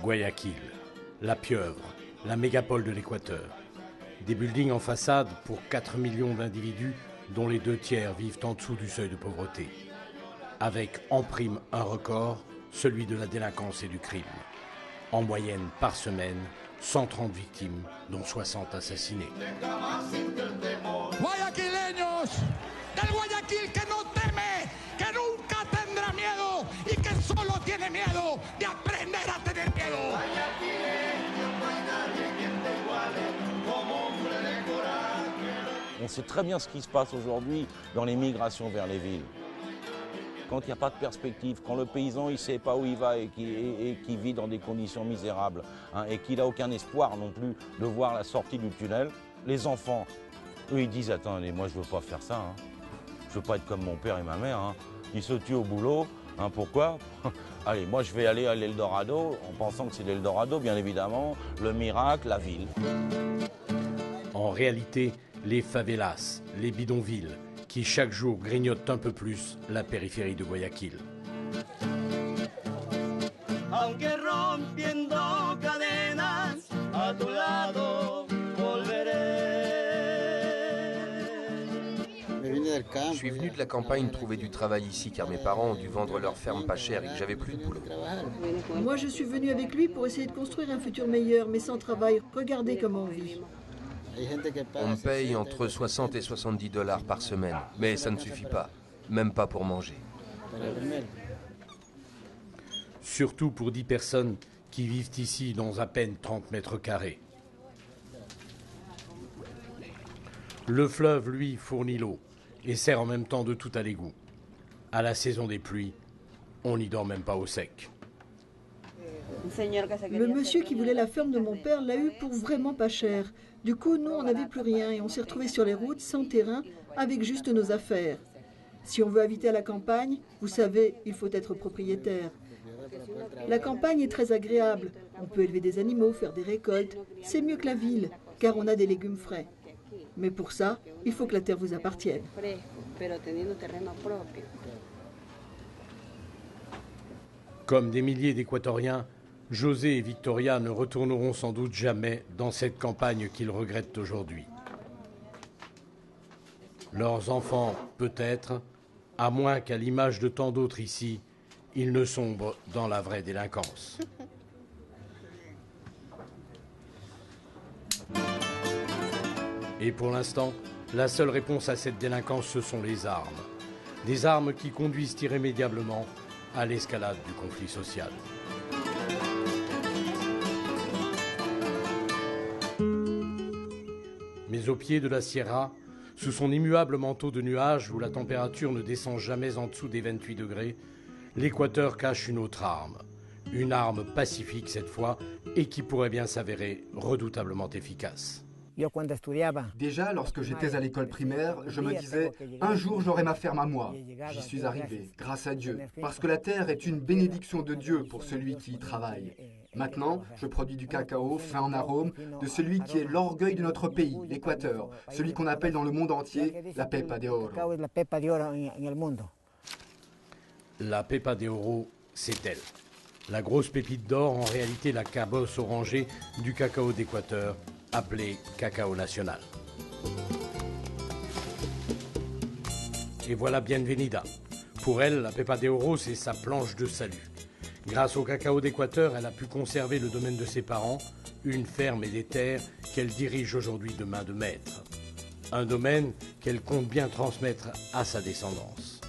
Guayaquil, la pieuvre, la mégapole de l'Équateur. Des buildings en façade pour 4 millions d'individus dont les 2/3 vivent en dessous du seuil de pauvreté. Avec en prime un record, celui de la délinquance et du crime. En moyenne par semaine, 130 victimes, dont 60 assassinés. Guayaquileños, del Guayaquil que no teme, que nunca tendrá miedo y que solo tiene miedo de aprender a tener miedo. On sait très bien ce qui se passe aujourd'hui dans les migrations vers les villes. Quand il n'y a pas de perspective, quand le paysan il ne sait pas où il va et qui vit dans des conditions misérables, hein, et qu'il n'a aucun espoir non plus de voir la sortie du tunnel, les enfants, eux, ils disent « Attendez, moi je ne veux pas faire ça, hein. Je ne veux pas être comme mon père et ma mère. Hein. » Ils se tuent au boulot. Hein, pourquoi? Allez, moi je vais aller à l'Eldorado, en pensant que c'est l'Eldorado, bien évidemment, le miracle, la ville. En réalité, les favelas, les bidonvilles, qui chaque jour grignotent un peu plus la périphérie de Guayaquil. Je suis venu de la campagne trouver du travail ici car mes parents ont dû vendre leur ferme pas cher et que j'avais plus de boulot. Moi, je suis venu avec lui pour essayer de construire un futur meilleur, mais sans travail. Regardez comment on vit. On me paye entre 60 et 70 $ par semaine, mais ça ne suffit pas, même pas pour manger. Surtout pour 10 personnes qui vivent ici dans à peine 30 mètres carrés. Le fleuve, lui, fournit l'eau et sert en même temps de tout à l'égout. À la saison des pluies, on n'y dort même pas au sec. Le monsieur qui voulait la ferme de mon père l'a eu pour vraiment pas cher. Du coup, nous, on n'avait plus rien et on s'est retrouvés sur les routes, sans terrain, avec juste nos affaires. Si on veut habiter à la campagne, vous savez, il faut être propriétaire. La campagne est très agréable. On peut élever des animaux, faire des récoltes. C'est mieux que la ville, car on a des légumes frais. Mais pour ça, il faut que la terre vous appartienne. Comme des milliers d'Équatoriens, José et Victoria ne retourneront sans doute jamais dans cette campagne qu'ils regrettent aujourd'hui. Leurs enfants, peut-être, à moins qu'à l'image de tant d'autres ici, ils ne sombrent dans la vraie délinquance. Et pour l'instant, la seule réponse à cette délinquance, ce sont les armes. Des armes qui conduisent irrémédiablement à l'escalade du conflit social. Mais au pied de la Sierra, sous son immuable manteau de nuages où la température ne descend jamais en dessous des 28 degrés, l'Équateur cache une autre arme. Une arme pacifique cette fois et qui pourrait bien s'avérer redoutablement efficace. Déjà, lorsque j'étais à l'école primaire, je me disais « Un jour, j'aurai ma ferme à moi ». J'y suis arrivé, grâce à Dieu, parce que la terre est une bénédiction de Dieu pour celui qui y travaille. Maintenant, je produis du cacao fin en arôme, de celui qui est l'orgueil de notre pays, l'Équateur, celui qu'on appelle dans le monde entier la pepa de oro. La pepa de oro, c'est elle. La grosse pépite d'or, en réalité la cabosse orangée du cacao d'Équateur, appelé cacao national. Et voilà Bienvenida. Pour elle, la pepa de oro, c'est sa planche de salut. Grâce au cacao d'Équateur, elle a pu conserver le domaine de ses parents, une ferme et des terres qu'elle dirige aujourd'hui de main de maître. Un domaine qu'elle compte bien transmettre à sa descendance.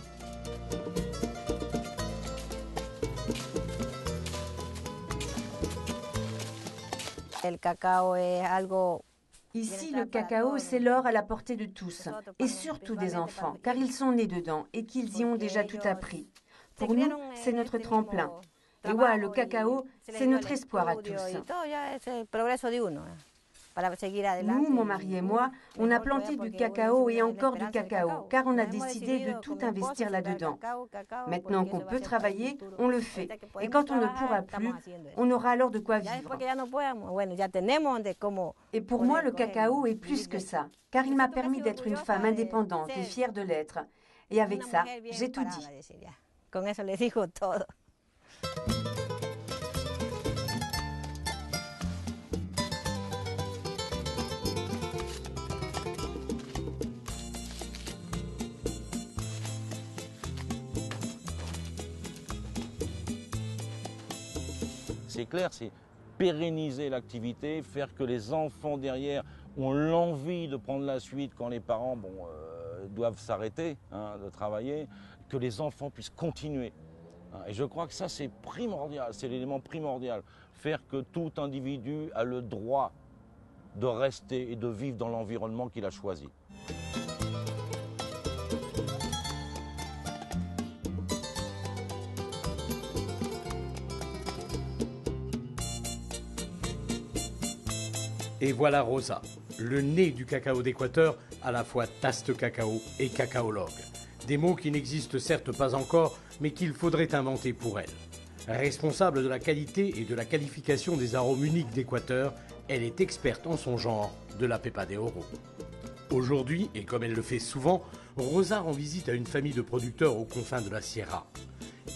Ici, le cacao, c'est l'or à la portée de tous, et surtout des enfants, car ils sont nés dedans et qu'ils y ont déjà tout appris. Pour nous, c'est notre tremplin. Et ouais, le cacao, c'est notre espoir à tous. Nous, mon mari et moi, on a planté du cacao et encore du cacao, car on a décidé de tout investir là-dedans. Maintenant qu'on peut travailler, on le fait. Et quand on ne pourra plus, on aura alors de quoi vivre. Et pour moi, le cacao est plus que ça, car il m'a permis d'être une femme indépendante et fière de l'être. Et avec ça, j'ai tout dit. C'est clair, c'est pérenniser l'activité, faire que les enfants derrière ont l'envie de prendre la suite quand les parents doivent s'arrêter de travailler, que les enfants puissent continuer. Et je crois que ça c'est primordial, c'est l'élément primordial. Faire que tout individu a le droit de rester et de vivre dans l'environnement qu'il a choisi. Et voilà Rosa, le nez du cacao d'Équateur, à la fois taste cacao et cacaologue. Des mots qui n'existent certes pas encore, mais qu'il faudrait inventer pour elle. Responsable de la qualité et de la qualification des arômes uniques d'Équateur, elle est experte en son genre de la Pepa de Oro. Aujourd'hui, et comme elle le fait souvent, Rosa rend visite à une famille de producteurs aux confins de la Sierra.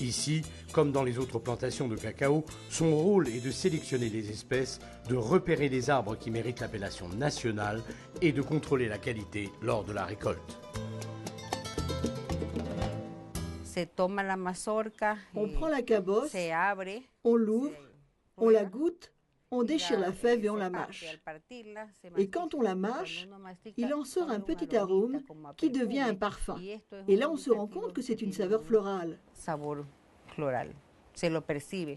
Ici, comme dans les autres plantations de cacao, son rôle est de sélectionner les espèces, de repérer les arbres qui méritent l'appellation nationale et de contrôler la qualité lors de la récolte. On prend la cabosse, on l'ouvre, on la goûte, on déchire la fève et on la mâche. Et quand on la mâche, il en sort un petit arôme qui devient un parfum. Et là, on se rend compte que c'est une saveur florale.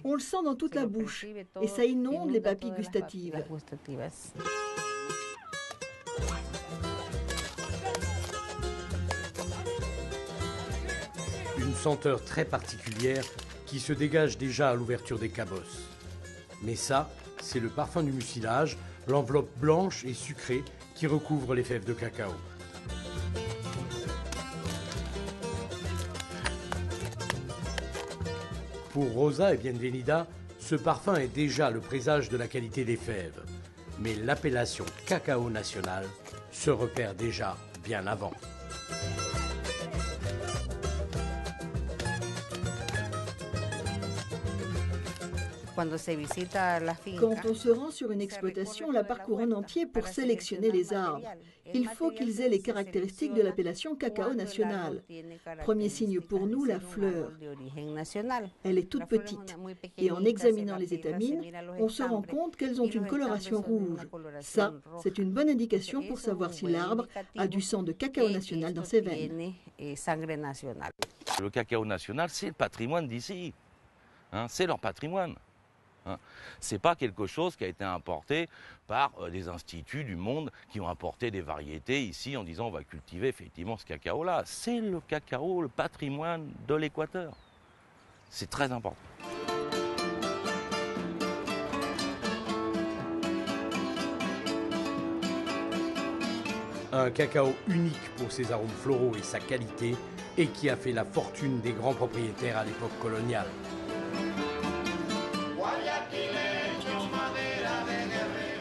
On le sent dans toute la bouche et ça inonde les papilles gustatives. Une senteur très particulière qui se dégage déjà à l'ouverture des cabosses. Mais ça, c'est le parfum du mucilage, l'enveloppe blanche et sucrée qui recouvre les fèves de cacao. Pour Rosa et Bienvenida, ce parfum est déjà le présage de la qualité des fèves. Mais l'appellation cacao national se repère déjà bien avant. Quand on se rend sur une exploitation, on la parcourt en entier pour sélectionner les arbres. Il faut qu'ils aient les caractéristiques de l'appellation cacao national. Premier signe pour nous, la fleur. Elle est toute petite. Et en examinant les étamines, on se rend compte qu'elles ont une coloration rouge. Ça, c'est une bonne indication pour savoir si l'arbre a du sang de cacao national dans ses veines. Le cacao national, c'est le patrimoine d'ici. C'est leur patrimoine. Ce n'est pas quelque chose qui a été importé par des instituts du monde qui ont importé des variétés ici en disant on va cultiver effectivement ce cacao-là. C'est le cacao, le patrimoine de l'Équateur. C'est très important. Un cacao unique pour ses arômes floraux et sa qualité et qui a fait la fortune des grands propriétaires à l'époque coloniale.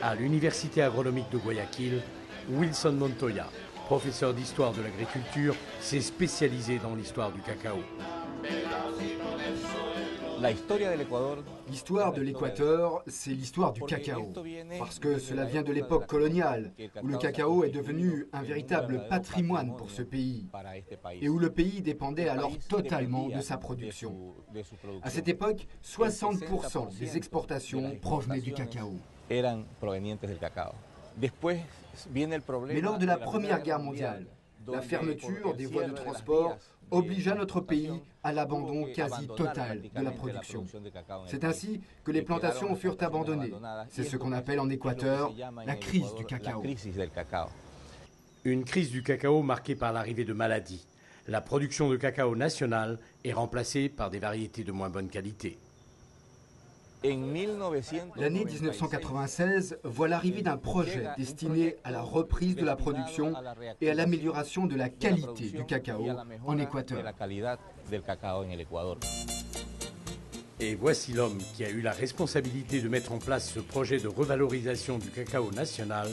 À l'Université agronomique de Guayaquil, Wilson Montoya, professeur d'histoire de l'agriculture, s'est spécialisé dans l'histoire du cacao. L'histoire de l'Équateur, c'est l'histoire du cacao, parce que cela vient de l'époque coloniale, où le cacao est devenu un véritable patrimoine pour ce pays, et où le pays dépendait alors totalement de sa production. À cette époque, 60% des exportations provenaient du cacao. Mais lors de la Première Guerre mondiale, la fermeture des voies de transport obligea notre pays à l'abandon quasi total de la production. C'est ainsi que les plantations furent abandonnées. C'est ce qu'on appelle en Équateur la crise du cacao. Une crise du cacao marquée par l'arrivée de maladies. La production de cacao national est remplacée par des variétés de moins bonne qualité. L'année 1996 voit l'arrivée d'un projet destiné à la reprise de la production et à l'amélioration de la qualité du cacao en Équateur. Et voici l'homme qui a eu la responsabilité de mettre en place ce projet de revalorisation du cacao national.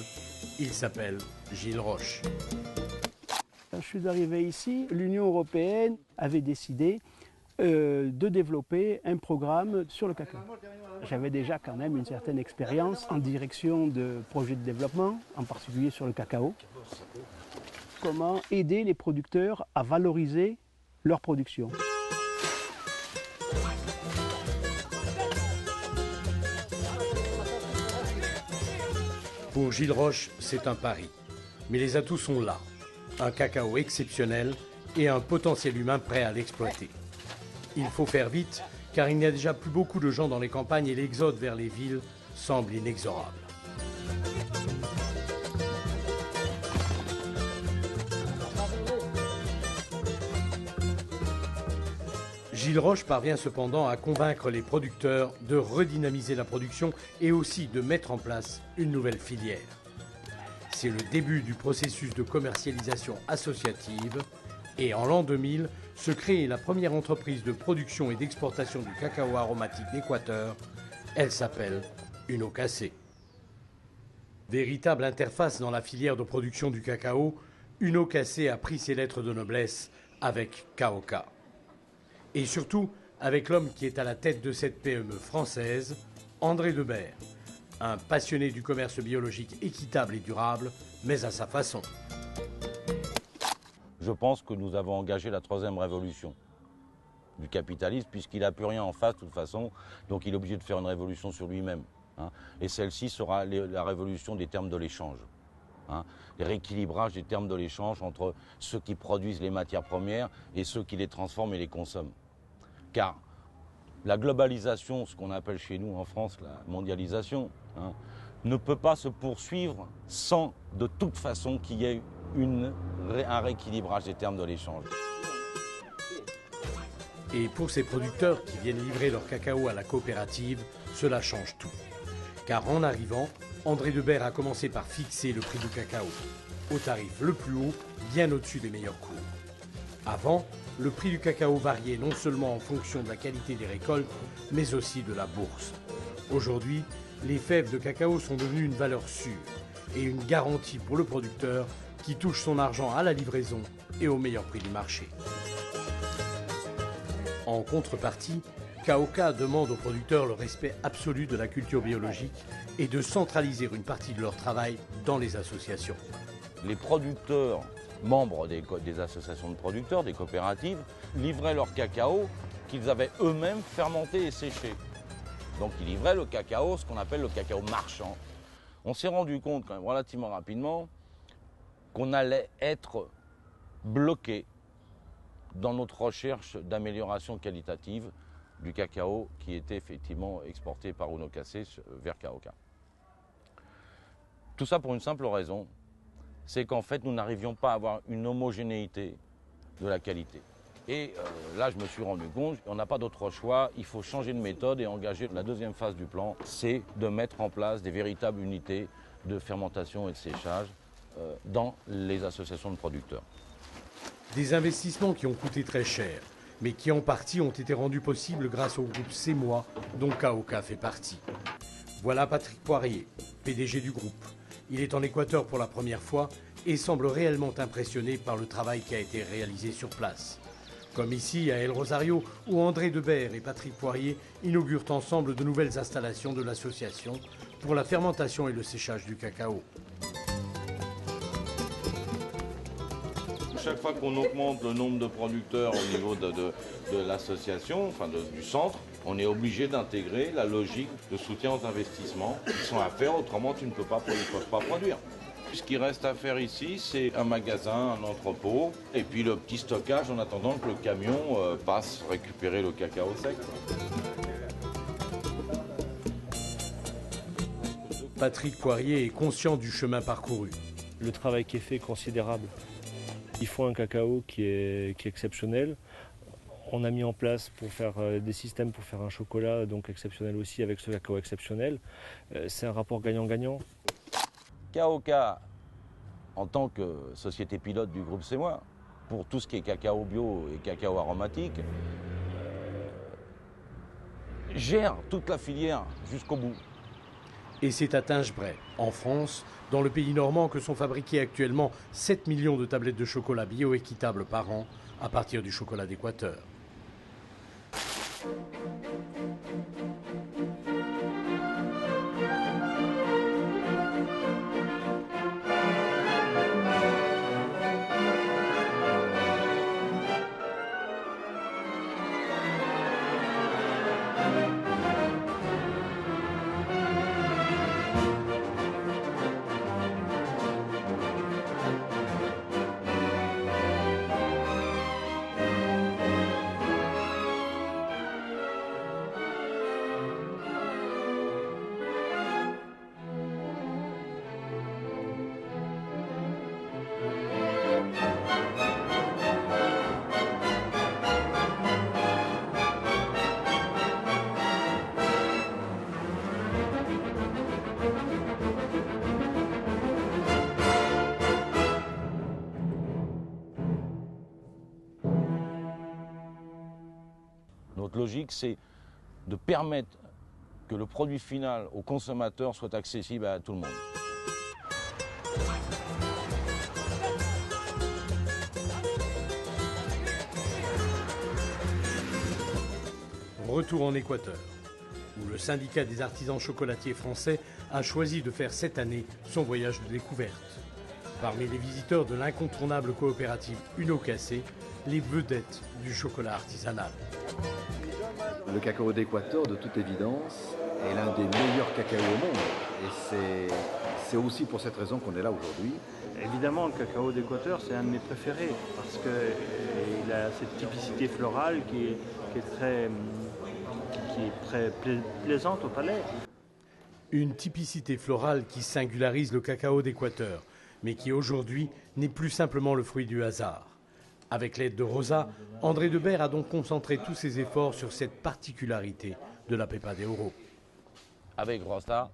Il s'appelle Gilles Roche. Quand je suis arrivé ici, l'Union européenne avait décidé de développer un programme sur le cacao. J'avais déjà quand même une certaine expérience en direction de projets de développement, en particulier sur le cacao. Comment aider les producteurs à valoriser leur production. Pour Gilles Roche, c'est un pari. Mais les atouts sont là. Un cacao exceptionnel et un potentiel humain prêt à l'exploiter. Il faut faire vite, car il n'y a déjà plus beaucoup de gens dans les campagnes et l'exode vers les villes semble inexorable. Gilles Roche parvient cependant à convaincre les producteurs de redynamiser la production et aussi de mettre en place une nouvelle filière. C'est le début du processus de commercialisation associative et en l'an 2000 se crée la première entreprise de production et d'exportation du cacao aromatique d'Équateur. Elle s'appelle Unocacé. Véritable interface dans la filière de production du cacao, Unocacé a pris ses lettres de noblesse avec Caoca. Et surtout avec l'homme qui est à la tête de cette PME française, André Debert, un passionné du commerce biologique équitable et durable, mais à sa façon. Je pense que nous avons engagé la troisième révolution du capitalisme, puisqu'il n'a plus rien en face de toute façon, donc il est obligé de faire une révolution sur lui-même. Et celle-ci sera la révolution des termes de l'échange. Les rééquilibrages des termes de l'échange entre ceux qui produisent les matières premières et ceux qui les transforment et les consomment. Car la globalisation, ce qu'on appelle chez nous en France la mondialisation, ne peut pas se poursuivre sans de toute façon qu'il y ait un rééquilibrage des termes de l'échange. Et pour ces producteurs qui viennent livrer leur cacao à la coopérative, cela change tout. Car en arrivant, André Debert a commencé par fixer le prix du cacao, au tarif le plus haut, bien au-dessus des meilleurs cours. Avant, le prix du cacao variait non seulement en fonction de la qualité des récoltes, mais aussi de la bourse. Aujourd'hui, les fèves de cacao sont devenues une valeur sûre et une garantie pour le producteur qui touche son argent à la livraison et au meilleur prix du marché. En contrepartie, Caoca demande aux producteurs le respect absolu de la culture biologique et de centraliser une partie de leur travail dans les associations. Les producteurs, membres des associations de producteurs, des coopératives, livraient leur cacao qu'ils avaient eux-mêmes fermenté et séché. Donc ils livraient le cacao, ce qu'on appelle le cacao marchand. On s'est rendu compte quand même relativement rapidement qu'on allait être bloqué dans notre recherche d'amélioration qualitative du cacao qui était effectivement exporté par Unocacé vers Caoca. Tout ça pour une simple raison, c'est qu'en fait nous n'arrivions pas à avoir une homogénéité de la qualité. Et là je me suis rendu compte qu'on n'a pas d'autre choix, il faut changer de méthode et engager la deuxième phase du plan, c'est de mettre en place des véritables unités de fermentation et de séchage dans les associations de producteurs. Des investissements qui ont coûté très cher, mais qui en partie ont été rendus possibles grâce au groupe CEMOA, dont Caoca fait partie. Voilà Patrick Poirier, PDG du groupe. Il est en Équateur pour la première fois et semble réellement impressionné par le travail qui a été réalisé sur place. Comme ici à El Rosario, où André Debert et Patrick Poirier inaugurent ensemble de nouvelles installations de l'association pour la fermentation et le séchage du cacao. Chaque fois qu'on augmente le nombre de producteurs au niveau de l'association, enfin du centre, on est obligé d'intégrer la logique de soutien aux investissements qui sont à faire, autrement ils ne peuvent pas produire. Ce qui reste à faire ici, c'est un magasin, un entrepôt, et puis le petit stockage en attendant que le camion passe récupérer le cacao sec. Patrick Poirier est conscient du chemin parcouru. Le travail qui est fait est considérable. Il faut un cacao qui est exceptionnel. On a mis en place pour faire des systèmes pour faire un chocolat donc exceptionnel aussi avec ce cacao exceptionnel. C'est un rapport gagnant-gagnant. Caoca, en tant que société pilote du groupe CEMOA, pour tout ce qui est cacao bio et cacao aromatique, gère toute la filière jusqu'au bout. Et c'est à Tingebray, en France, dans le pays normand, que sont fabriquées actuellement 7 millions de tablettes de chocolat bioéquitable par an à partir du chocolat d'Équateur. Notre logique, c'est de permettre que le produit final au consommateur soit accessible à tout le monde. Retour en Équateur, où le syndicat des artisans chocolatiers français a choisi de faire cette année son voyage de découverte. Parmi les visiteurs de l'incontournable coopérative Uno Cassé, les vedettes du chocolat artisanal. Le cacao d'Équateur, de toute évidence, est l'un des meilleurs cacao au monde. Et c'est aussi pour cette raison qu'on est là aujourd'hui. Évidemment, le cacao d'Équateur, c'est un de mes préférés, parce qu'il a cette typicité florale qui est très plaisante au palais. Une typicité florale qui singularise le cacao d'Équateur, mais qui aujourd'hui n'est plus simplement le fruit du hasard. Avec l'aide de Rosa, André Debert a donc concentré tous ses efforts sur cette particularité de la Pepa de Oro. Avec Rosa,